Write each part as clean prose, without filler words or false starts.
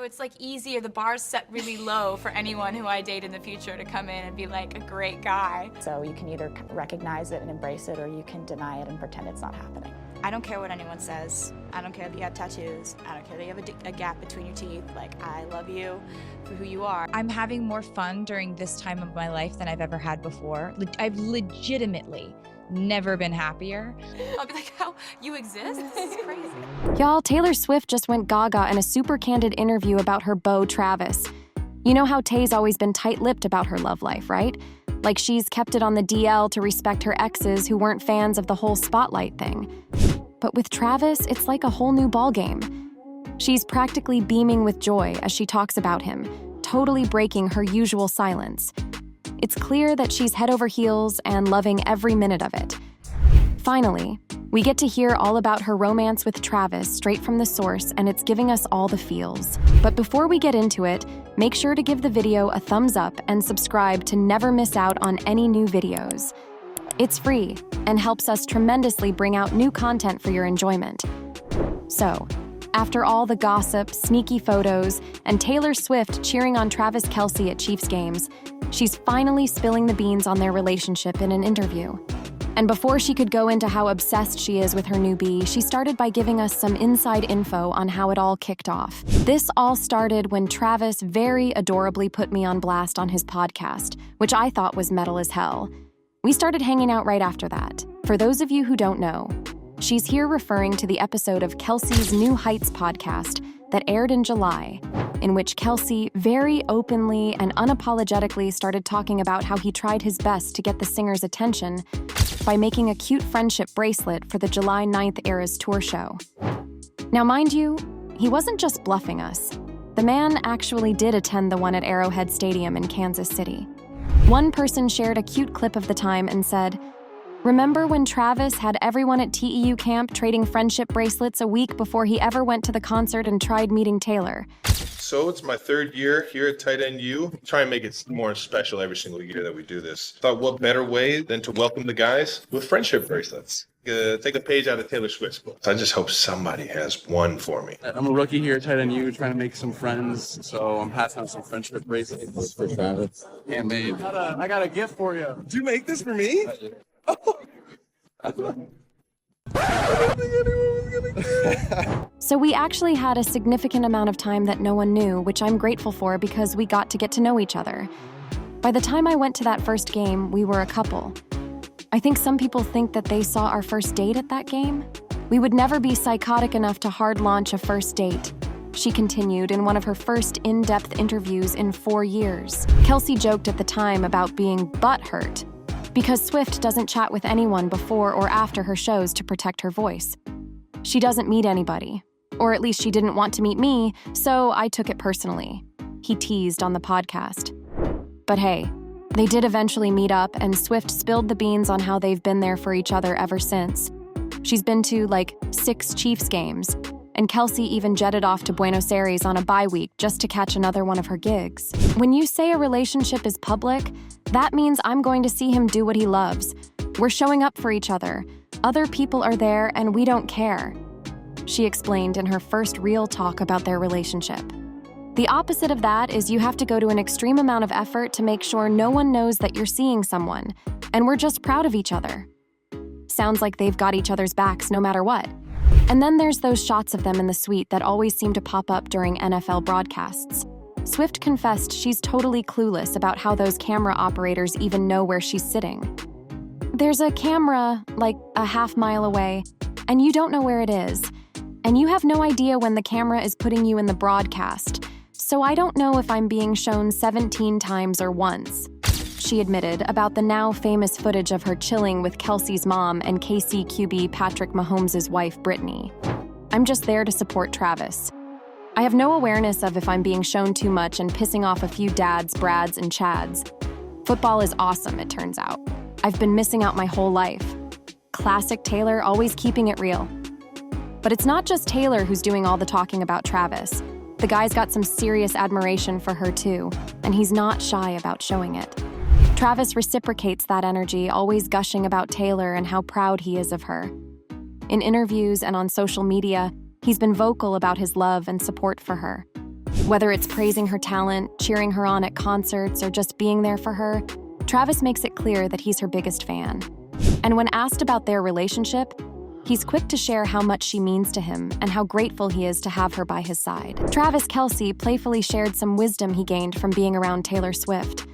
it's like easier, the bar's set really low for anyone who I date in the future to come in and be like a great guy. So you can either recognize it and embrace it, or you can deny it and pretend it's not happening. I don't care what anyone says. I don't care that you have tattoos. I don't care that you have a gap between your teeth. Like, I love you for who you are. I'm having more fun during this time of my life than I've ever had before. I've legitimately never been happier. I'll be like, how, you exist? This is crazy. Y'all, Taylor Swift just went gaga in a super candid interview about her beau, Travis. You know how Tay's always been tight-lipped about her love life, right? Like she's kept it on the DL to respect her exes who weren't fans of the whole spotlight thing. But with Travis, it's like a whole new ballgame. She's practically beaming with joy as she talks about him, totally breaking her usual silence. It's clear that she's head over heels and loving every minute of it. Finally, we get to hear all about her romance with Travis straight from the source, and it's giving us all the feels. But before we get into it, make sure to give the video a thumbs up and subscribe to never miss out on any new videos. It's free and helps us tremendously bring out new content for your enjoyment. So, after all the gossip, sneaky photos, and Taylor Swift cheering on Travis Kelce at Chiefs games, she's finally spilling the beans on their relationship in an interview. And before she could go into how obsessed she is with her new bee, she started by giving us some inside info on how it all kicked off. This all started when Travis very adorably put me on blast on his podcast, which I thought was metal as hell. We started hanging out right after that. For those of you who don't know, she's here referring to the episode of Kelce's New Heights podcast that aired in July, in which Kelce very openly and unapologetically started talking about how he tried his best to get the singer's attention by making a cute friendship bracelet for the July 9th era's tour show. Now, mind you, he wasn't just bluffing us. The man actually did attend the one at Arrowhead Stadium in Kansas City. One person shared a cute clip of the time and said, "Remember when Travis had everyone at TEU camp trading friendship bracelets a week before he ever went to the concert and tried meeting Taylor?" So it's my third year here at Tight End U. Try and make it more special every single year that we do this. Thought what better way than to welcome the guys with friendship bracelets. Take a page out of Taylor Swift's book. I just hope somebody has one for me. I'm a rookie here at Tight End U, trying to make some friends, so I'm passing out some friendship bracelets for Travis. Handmade. I got a gift for you. Did you make this for me? So we actually had a significant amount of time that no one knew, which I'm grateful for because we got to get to know each other. By the time I went to that first game, we were a couple. I think some people think that they saw our first date at that game. We would never be psychotic enough to hard launch a first date, she continued in one of her first in-depth interviews in 4 years. Kelce joked at the time about being butthurt because Swift doesn't chat with anyone before or after her shows to protect her voice. She doesn't meet anybody, or at least she didn't want to meet me, so I took it personally, he teased on the podcast. But hey, they did eventually meet up, and Swift spilled the beans on how they've been there for each other ever since. She's been to, 6 Chiefs games, and Kelce even jetted off to Buenos Aires on a bye week just to catch another one of her gigs. When you say a relationship is public, that means I'm going to see him do what he loves. We're showing up for each other. Other people are there, and we don't care, she explained in her first real talk about their relationship. The opposite of that is you have to go to an extreme amount of effort to make sure no one knows that you're seeing someone, and we're just proud of each other. Sounds like they've got each other's backs no matter what. And then there's those shots of them in the suite that always seem to pop up during NFL broadcasts. Swift confessed she's totally clueless about how those camera operators even know where she's sitting. There's a camera, a half-mile away, and you don't know where it is. And you have no idea when the camera is putting you in the broadcast. So I don't know if I'm being shown 17 times or once, she admitted about the now famous footage of her chilling with Kelce's mom and KC Patrick Mahomes' wife, Brittany. I'm just there to support Travis. I have no awareness of if I'm being shown too much and pissing off a few dads, Brads, and Chads. Football is awesome, it turns out. I've been missing out my whole life. Classic Taylor, always keeping it real. But it's not just Taylor who's doing all the talking about Travis. The guy's got some serious admiration for her too, and he's not shy about showing it. Travis reciprocates that energy, always gushing about Taylor and how proud he is of her. In interviews and on social media, he's been vocal about his love and support for her. Whether it's praising her talent, cheering her on at concerts, or just being there for her, Travis makes it clear that he's her biggest fan. And when asked about their relationship, he's quick to share how much she means to him and how grateful he is to have her by his side. Travis Kelce playfully shared some wisdom he gained from being around Taylor Swift.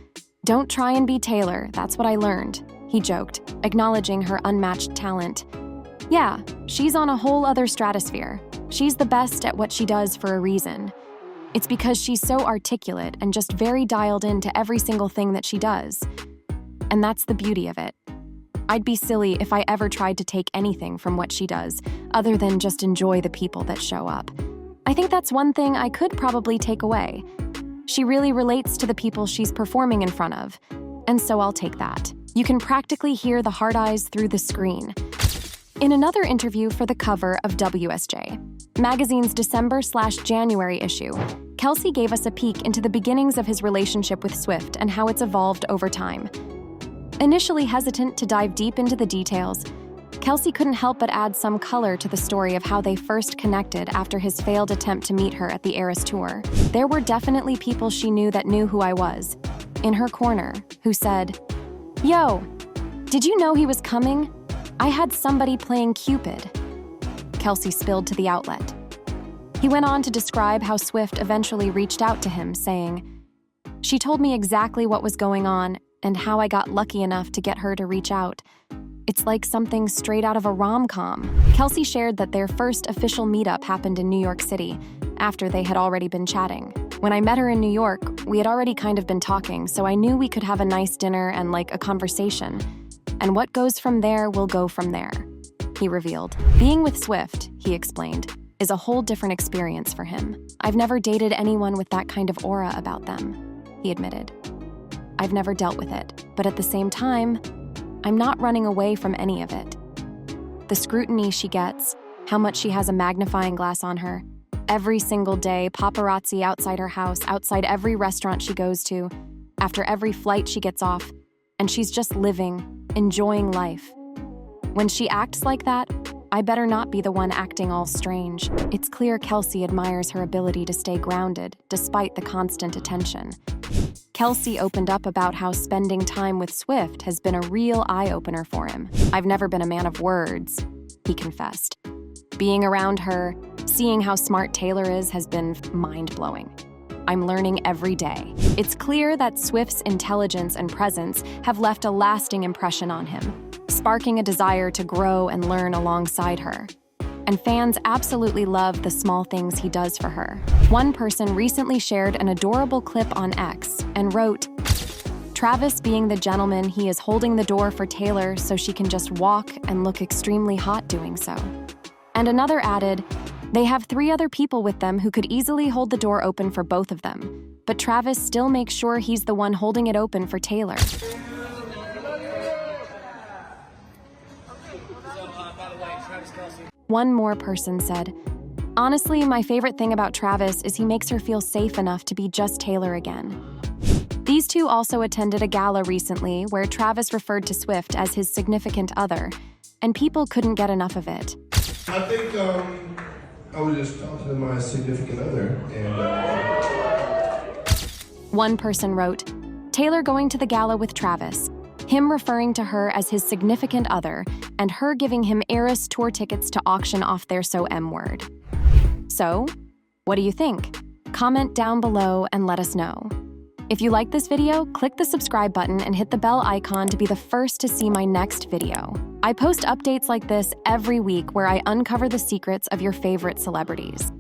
"Don't try and be Taylor, that's what I learned," he joked, acknowledging her unmatched talent. "Yeah, she's on a whole other stratosphere. She's the best at what she does for a reason. It's because she's so articulate and just very dialed into every single thing that she does. And that's the beauty of it. I'd be silly if I ever tried to take anything from what she does, other than just enjoy the people that show up. I think that's one thing I could probably take away. She really relates to the people she's performing in front of, and so I'll take that. You can practically hear the hard eyes through the screen." In another interview for the cover of WSJ, magazine's December/January issue, Kelce gave us a peek into the beginnings of his relationship with Swift and how it's evolved over time. Initially hesitant to dive deep into the details, Kelce couldn't help but add some color to the story of how they first connected after his failed attempt to meet her at the Eras Tour. "There were definitely people she knew that knew who I was, in her corner, who said, 'Yo, did you know he was coming? I had somebody playing Cupid,'" Kelce spilled to the outlet. He went on to describe how Swift eventually reached out to him, saying, "She told me exactly what was going on and how I got lucky enough to get her to reach out. It's like something straight out of a rom-com." Kelce shared that their first official meetup happened in New York City, after they had already been chatting. "When I met her in New York, we had already kind of been talking, so I knew we could have a nice dinner and like a conversation. And what goes from there will go from there," he revealed. Being with Swift, he explained, is a whole different experience for him. "I've never dated anyone with that kind of aura about them," he admitted. "I've never dealt with it, but at the same time, I'm not running away from any of it. The scrutiny she gets, how much she has a magnifying glass on her, every single day, paparazzi outside her house, outside every restaurant she goes to, after every flight she gets off, and she's just living, enjoying life. When she acts like that, I better not be the one acting all strange." It's clear Kelce admires her ability to stay grounded despite the constant attention. Kelce opened up about how spending time with Swift has been a real eye-opener for him. "I've never been a man of words," he confessed. "Being around her, seeing how smart Taylor is has been mind-blowing. I'm learning every day." It's clear that Swift's intelligence and presence have left a lasting impression on him, sparking a desire to grow and learn alongside her. And fans absolutely love the small things he does for her. One person recently shared an adorable clip on X and wrote, "Travis being the gentleman he is, holding the door for Taylor so she can just walk and look extremely hot doing so." And another added, "They have 3 other people with them who could easily hold the door open for both of them, but Travis still makes sure he's the one holding it open for Taylor." One more person said, "Honestly, my favorite thing about Travis is he makes her feel safe enough to be just Taylor again." These two also attended a gala recently where Travis referred to Swift as his significant other, and people couldn't get enough of it. I think I was just talking to my significant other, and One person wrote, "Taylor going to the gala with Travis, him referring to her as his significant other, and her giving him Eras Tour tickets to auction off their so M word." So, what do you think? Comment down below and let us know. If you like this video, click the subscribe button and hit the bell icon to be the first to see my next video. I post updates like this every week where I uncover the secrets of your favorite celebrities.